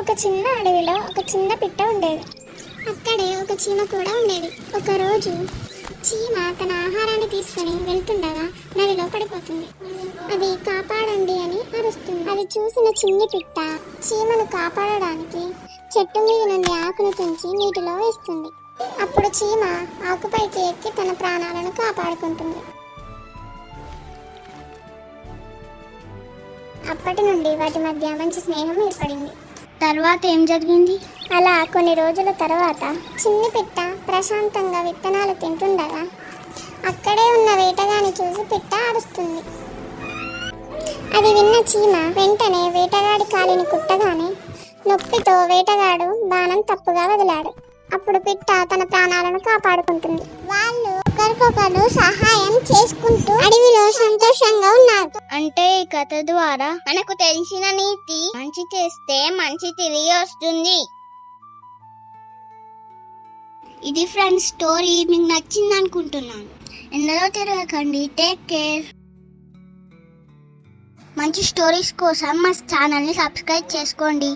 ఒక చిన్న అడవిలో ఒక చిన్న పిట్ట ఉండేది. అక్కడే ఒక చీమ కూడా ఉండేది. ఒకరోజు చీమ తన ఆహారాన్ని తీసుకుని వెళ్తుండగా నదిలో పడిపోతుంది. అది కాపాడండి అని అరుస్తుంది. అది చూసిన చిన్ని పిట్ట చీమను కాపాడడానికి చెట్టు మీద నుండి ఆకును తుంచి నీటిలో వేస్తుంది. అప్పుడు చీమ ఆకుపైకి ఎక్కి తన ప్రాణాలను కాపాడుకుంటుంది. అప్పటి నుండి వాటి మధ్య మంచి స్నేహం ఏర్పడింది. తర్వాత ఏం జరిగింది? అలా కొన్ని రోజుల తర్వాత చిన్ని పిట్ట ప్రశాంతంగా విత్తనాలు తింటుండగా అక్కడే ఉన్న వేటగాని చూసి పిట్ట అరుస్తుంది. అది విన్న చీమ వెంటనే వేటగాడి కాలిని కుట్టగానే నొప్పితో వేటగాడు బాణం తప్పుగా వదిలాడు. అప్పుడు పిట్ట తన ప్రాణాలను కాపాడుకుంటుంది. వాళ్ళు ఒకరికొకరు సహాయం చేసుకుంటూ అడవిలో సంతోషంగా ఉన్నారు. అంటే ఈ కథ ద్వారా మనకు తెలిసిన నీతి, మంచి చేస్తే మంచి తిరిగి వస్తుంది. ఇది ఫ్రెండ్స్ స్టోరీ. మీకు నచ్చింది అనుకుంటున్నాను. ఎందరో తిరగకండి. Take care. మంచి స్టోరీస్ కోసం మా ఛానల్ని సబ్స్క్రైబ్ చేసుకోండి.